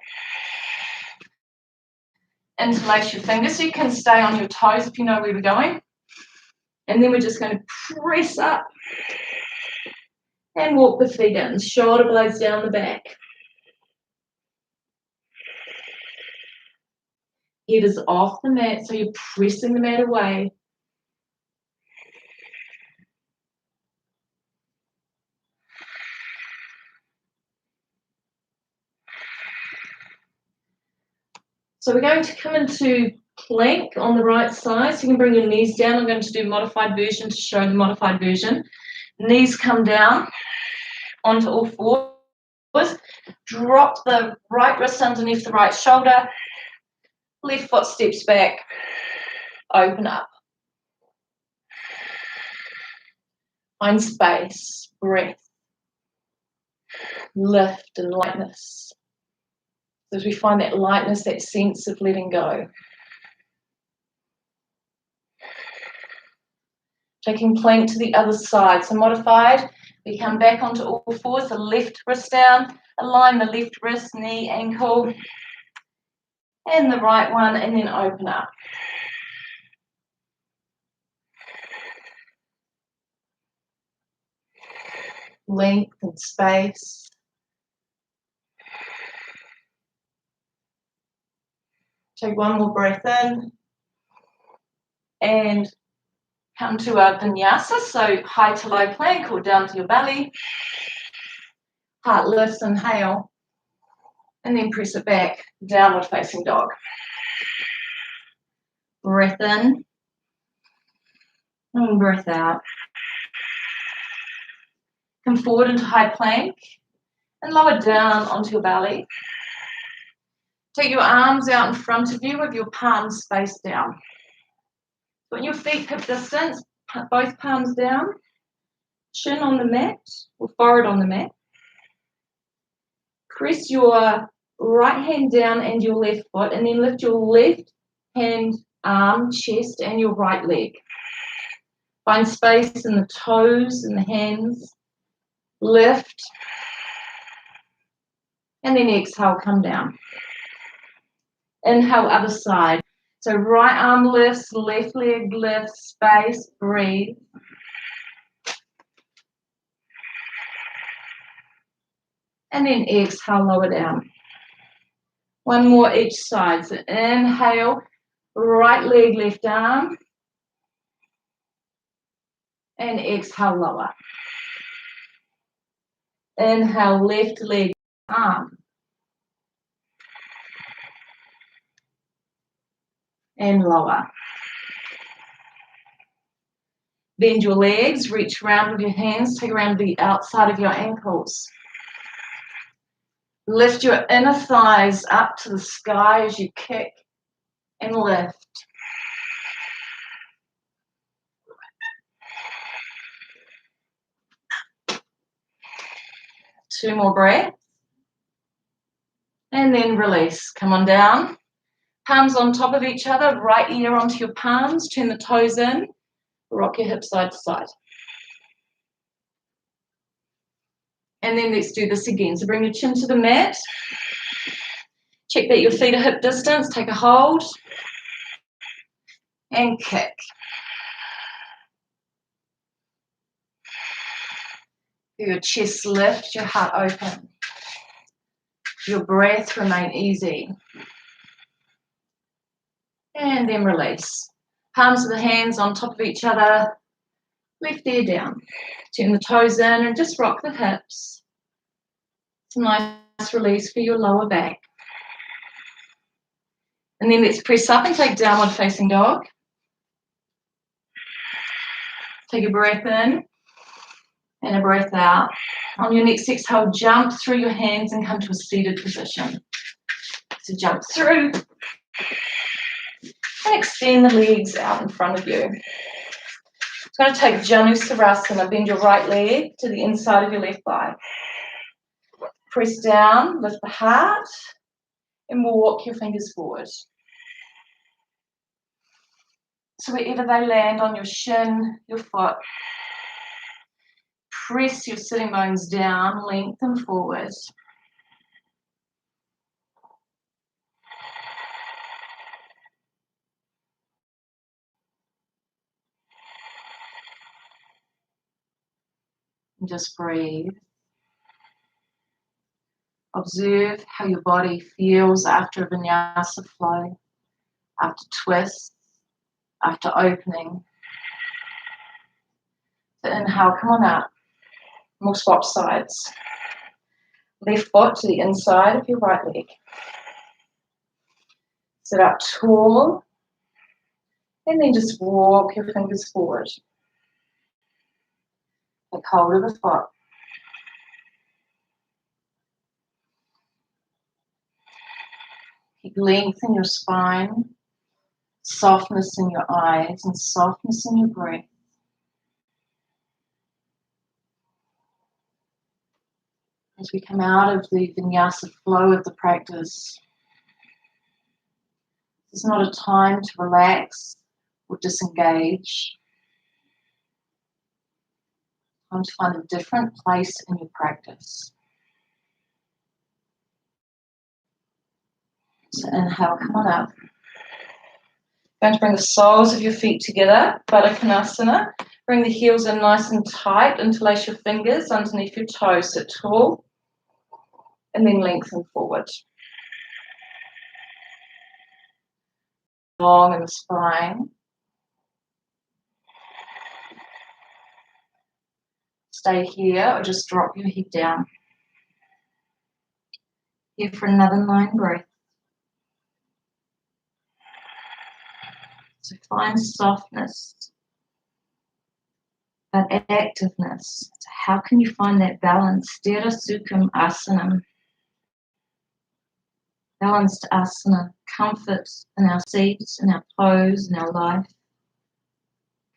Interlace your fingers so you can stay on your toes if you know where we're going. And then we're just going to press up and walk the feet in. Shoulder blades down the back. Head is off the mat, so you're pressing the mat away. So we're going to come into plank on the right side. So you can bring your knees down. I'm going to do modified version to show the modified version. Knees come down onto all fours. Drop the right wrist underneath the right shoulder. Left foot steps back. Open up. Find space, breath, lift and lightness. As we find that lightness, that sense of letting go. Taking plank to the other side. So modified, we come back onto all fours, the left wrist down, align the left wrist, knee, ankle, and the right one, and then open up. Length and space. Take one more breath in and come to a vinyasa, so high to low plank or down to your belly. Heart lifts, inhale, and then press it back, downward facing dog. Breath in and breath out. Come forward into high plank and lower down onto your belly. Take your arms out in front of you with your palms face down. Put your feet hip distance, both palms down, chin on the mat or forehead on the mat. Press your right hand down and your left foot, and then lift your left hand, arm, chest, and your right leg. Find space in the toes and the hands. Lift. And then exhale, come down. Inhale, other side. So right arm lifts, left leg lifts, space, breathe. And then exhale, lower down. One more each side. So inhale, right leg, left arm. And exhale, lower. Inhale, left leg, arm. And lower. Bend your legs, reach around with your hands, take around the outside of your ankles. Lift your inner thighs up to the sky as you kick and lift. Two more breaths. And then release. Come on down. Palms on top of each other, right ear onto your palms, turn the toes in, rock your hips side to side. And then let's do this again. So bring your chin to the mat. Check that your feet are hip distance, take a hold, and kick. Feel your chest lift, your heart open. Your breath remain easy. And then release. Palms of the hands on top of each other, left ear down. Turn the toes in and just rock the hips. It's a nice release for your lower back. And then let's press up and take downward facing dog. Take a breath in and a breath out. On your next exhale, jump through your hands and come to a seated position. So jump through and extend the legs out in front of you. It's going to take Janusarasana. Bend your right leg to the inside of your left thigh. Press down, lift the heart, and we'll walk your fingers forward. So wherever they land on your shin, your foot, press your sitting bones down, lengthen forward. And just breathe. Observe how your body feels after a vinyasa flow, after twists, after opening. So inhale, come on up. We'll swap sides. Left foot to the inside of your right leg. Sit up tall. And then just walk your fingers forward. Take hold of the foot. Keep length in your spine, softness in your eyes, and softness in your breath. As we come out of the vinyasa flow of the practice, it's not a time to relax or disengage. Time to find a different place in your practice. So inhale, come on up. Going to bring the soles of your feet together, Baddha Konasana. Bring the heels in nice and tight, interlace your fingers underneath your toes, sit tall, and then lengthen forward. Long in the spine. Stay here or just drop your head down. Here for another 9 breaths. So find softness, that activeness. So how can you find that balance? Sthira Sukham Asanam. Balanced asana, comfort in our seats, in our pose, in our life.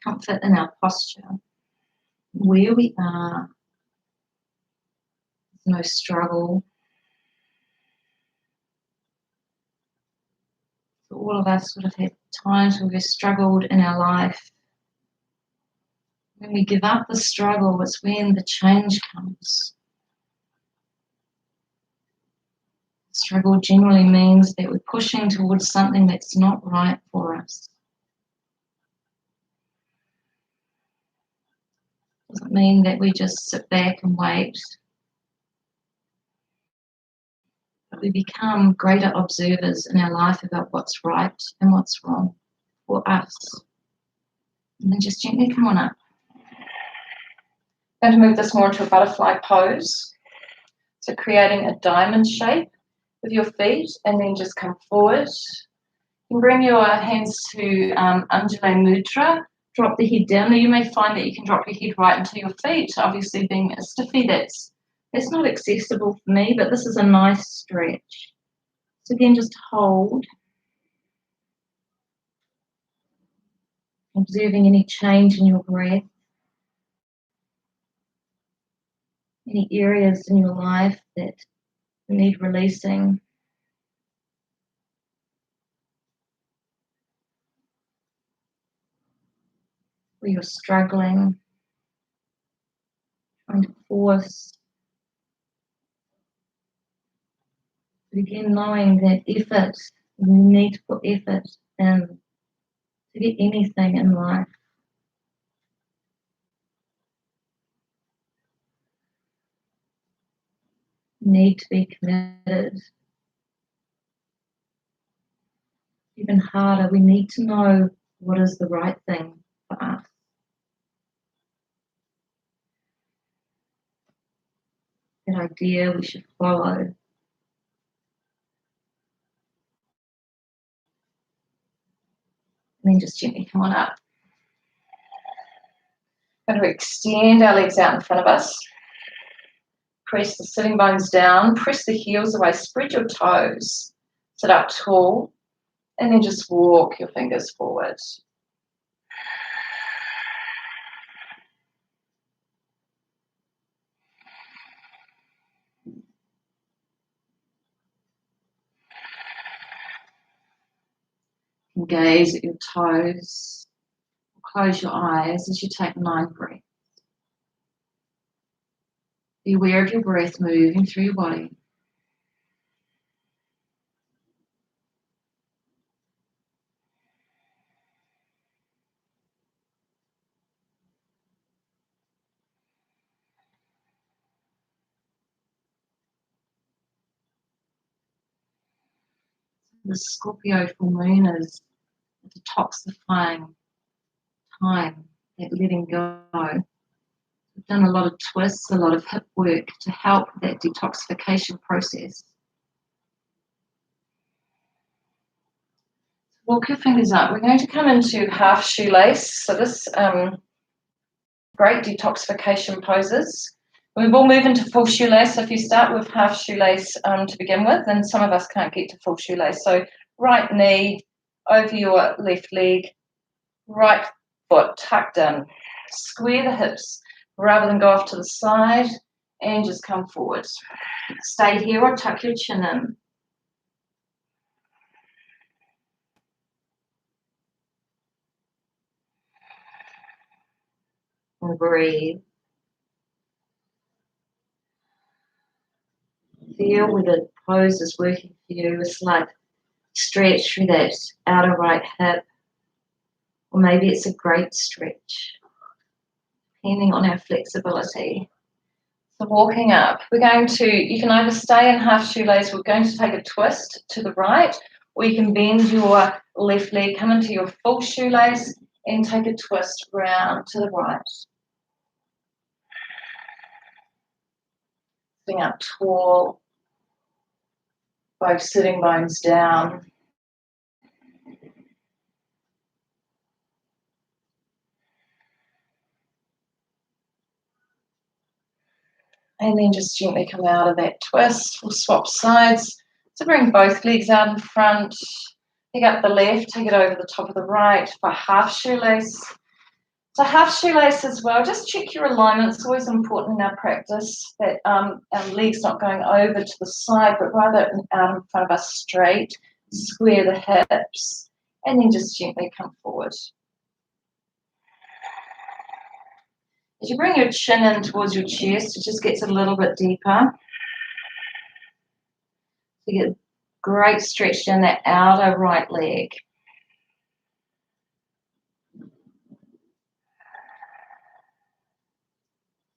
Comfort in our posture. Where we are, no struggle. So all of us would have had times where we've struggled in our life. When we give up the struggle, it's when the change comes. Struggle generally means that we're pushing towards something that's not right for us. Doesn't mean that we just sit back and wait. But we become greater observers in our life about what's right and what's wrong for us. And then just gently come on up. I'm going to move this more into a butterfly pose. So creating a diamond shape with your feet and then just come forward. You can bring your hands to Anjali Mudra. Drop the head down. Now you may find that you can drop your head right into your feet. Obviously being a stiffy, that's not accessible for me, but this is a nice stretch. So again, just hold. Observing any change in your breath. Any areas in your life that need releasing. where you're struggling, trying to force. But again, knowing that effort, you need to put effort in to get anything in life. You need to be committed. Even harder, we need to know what is the right thing for us. That idea we should follow. And then just gently come on up. Going to extend our legs out in front of us. Press the sitting bones down. Press the heels away. Spread your toes. Sit up tall. And then just walk your fingers forward. Gaze at your toes. Close your eyes as you take 9 breaths. Be aware of your breath moving through your body. The Scorpio full moon is a detoxifying time, that letting go. We've done a lot of twists, a lot of hip work to help that detoxification process. Walk your fingers up. We're going to come into half shoelace. So this great detoxification poses. We will move into full shoelace. So if you start with half shoelace to begin with, then some of us can't get to full shoelace. So right knee over your left leg, right foot tucked in. Square the hips rather than go off to the side and just come forward. Stay here or tuck your chin in. And breathe. Feel where the pose is working for you. A slight stretch through that outer right hip. Or maybe it's a great stretch, depending on our flexibility. So walking up, we're going to, you can either stay in half shoelace, we're going to take a twist to the right, or you can bend your left leg, come into your full shoelace, and take a twist round to the right. Sitting up tall, both sitting bones down. And then just gently come out of that twist. We'll swap sides. So bring both legs out in front. Pick up the left, take it over the top of the right for half shoelace. So half shoelace as well, just check your alignment. It's always important in our practice that our legs not going over to the side, but rather out in front of us straight. Square the hips, and then just gently come forward. As you bring your chin in towards your chest, it just gets a little bit deeper. You get great stretch down that outer right leg.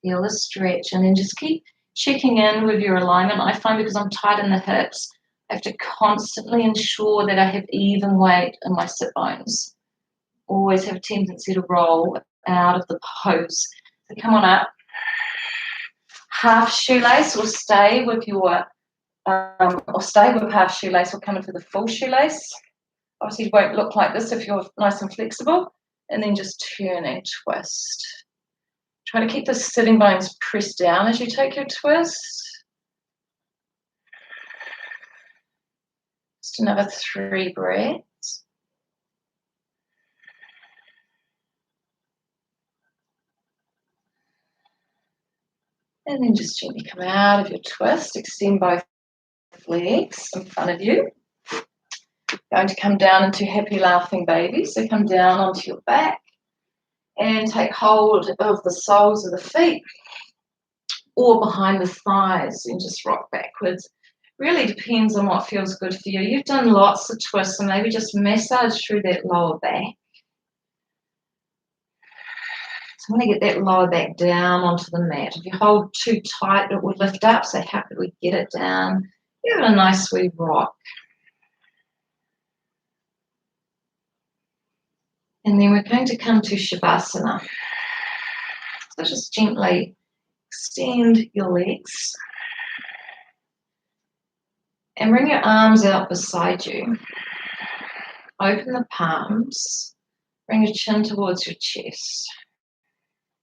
Feel the stretch, and then just keep checking in with your alignment. I find because I'm tight in the hips, I have to constantly ensure that I have even weight in my sit bones. Always have a tendency to roll out of the pose. So come on up. Half shoelace, or stay with your, or stay with half shoelace, or come into the full shoelace. Obviously, it won't look like this if you're nice and flexible. And then just turn and twist. Try to keep the sitting bones pressed down as you take your twist. Just another 3 breaths. And then just gently come out of your twist. Extend both legs in front of you. Going to come down into happy laughing baby. So come down onto your back And take hold of the soles of the feet or behind the thighs and just rock backwards. Really depends on what feels good for you. You've done lots of twists, so maybe just massage through that lower back. So I'm going to get that lower back down onto the mat. If you hold too tight, it will lift up, so how could we get it down? Give it a nice wee rock. And then we're going to come to Shavasana. So just gently extend your legs and bring your arms out beside you. Open the palms, bring your chin towards your chest.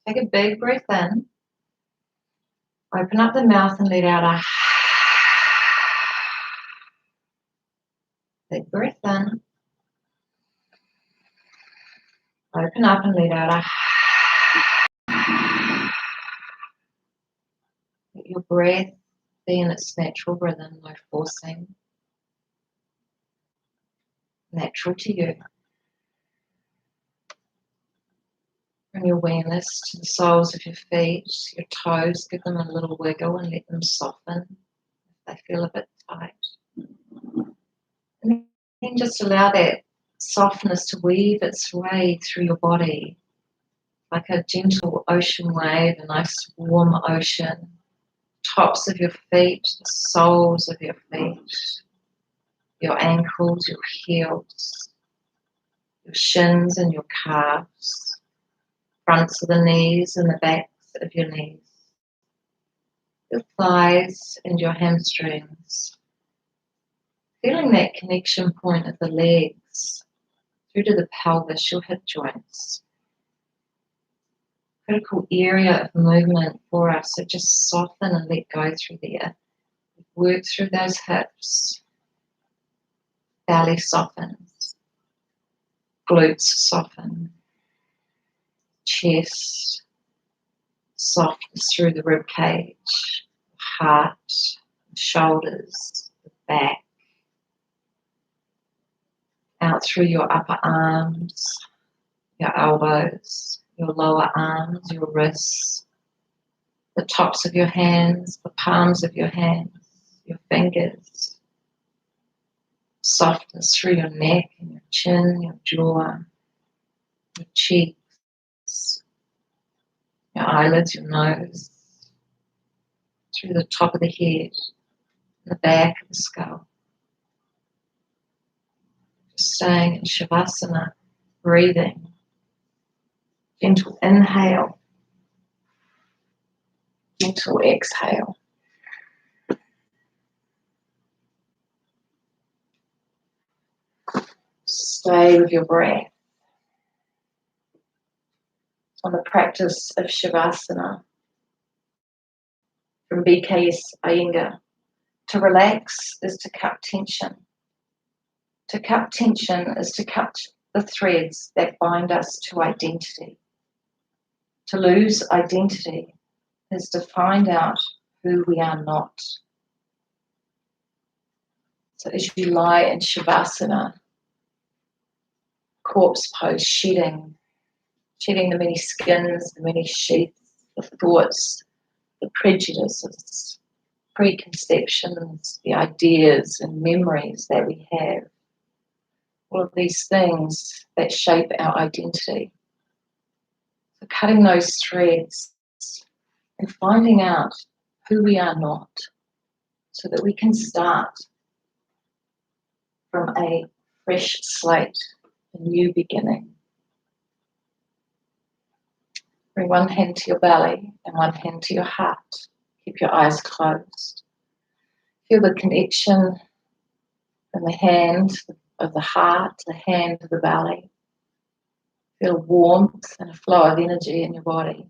Take a big breath in. Open up the mouth and let out a big breath in. Open up and let out a. Let your breath be in its natural rhythm, no forcing. Natural to you. Bring your awareness to the soles of your feet, your toes. Give them a little wiggle and let them soften if they feel a bit tight. And then just allow that softness to weave its way through your body like a gentle ocean wave, a nice warm ocean. Tops of your feet, the soles of your feet, your ankles, your heels, your shins and your calves, fronts of the knees and the backs of your knees, your thighs and your hamstrings. Feeling that connection point of the legs through to the pelvis, your hip joints. Critical area of movement for us, so just soften and let go through there. Work through those hips. Belly softens. Glutes soften. Chest softens through the rib cage. Heart, shoulders, the back. Out through your upper arms, your elbows, your lower arms, your wrists, the tops of your hands, the palms of your hands, your fingers. Softness through your neck and your chin, your jaw, your cheeks, your eyelids, your nose, through the top of the head, the back of the skull. Just staying in Shavasana, breathing. Gentle inhale, gentle exhale. Stay with your breath. On the practice of Shavasana from BKS Iyengar, to relax is to cut tension. To cut tension is to cut the threads that bind us to identity. To lose identity is to find out who we are not. So as you lie in Shavasana, corpse pose, shedding the many skins, the many sheaths, the thoughts, the prejudices, preconceptions, the ideas and memories that we have. All of these things that shape our identity. So cutting those threads and finding out who we are not so that we can start from a fresh slate, a new beginning. Bring one hand to your belly and one hand to your heart. Keep your eyes closed. Feel the connection from the hand of the heart, the hand of the belly. Feel warmth and a flow of energy in your body.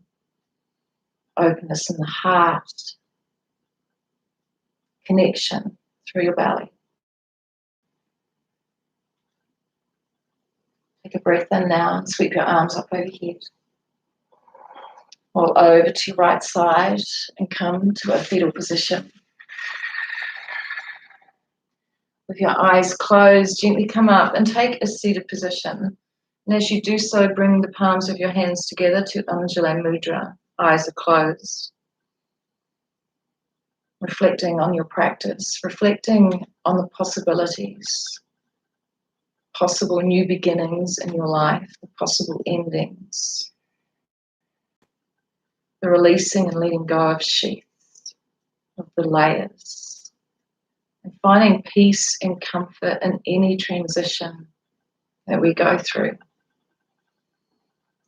Openness in the heart. Connection through your belly. Take a breath in now and sweep your arms up overhead. Roll over to your right side and come to a fetal position. With your eyes closed, gently come up and take a seated position. And as you do so, bring the palms of your hands together to Anjali Mudra. Eyes are closed. Reflecting on your practice, reflecting on the possibilities, possible new beginnings in your life, the possible endings, the releasing and letting go of sheaths, of the layers, and finding peace and comfort in any transition that we go through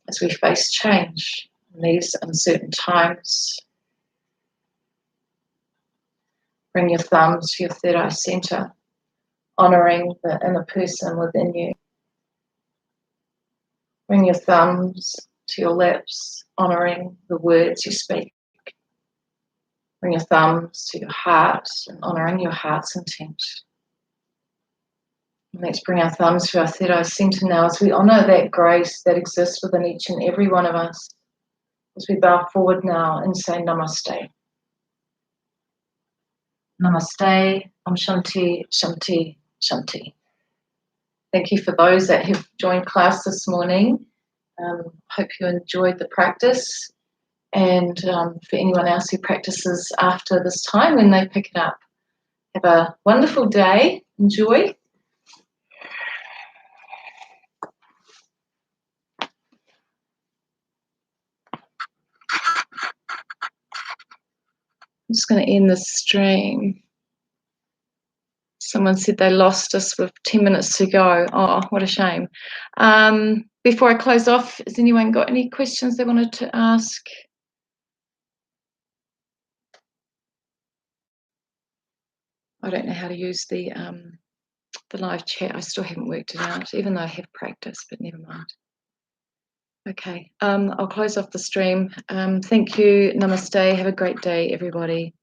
as we face change in these uncertain times. Bring your thumbs to your third eye center, honoring the inner person within you. Bring your thumbs to your lips, honoring the words you speak. Bring your thumbs to your heart and honoring your heart's intent. And let's bring our thumbs to our third eye center now as we honor that grace that exists within each and every one of us. As we bow forward now and say namaste. Namaste, Om Shanti, Shanti, Shanti. Thank you for those that have joined class this morning. Hope you enjoyed the practice. And for anyone else who practices after this time when they pick it up, have a wonderful day. Enjoy. I'm just going to end this stream. Someone said they lost us with 10 minutes to go. Oh, what a shame. Before I close off, has anyone got any questions they wanted to ask? I don't know how to use the live chat. I still haven't worked it out, even though I have practice, but never mind. Okay, I'll close off the stream. Thank you. Namaste. Have a great day, everybody.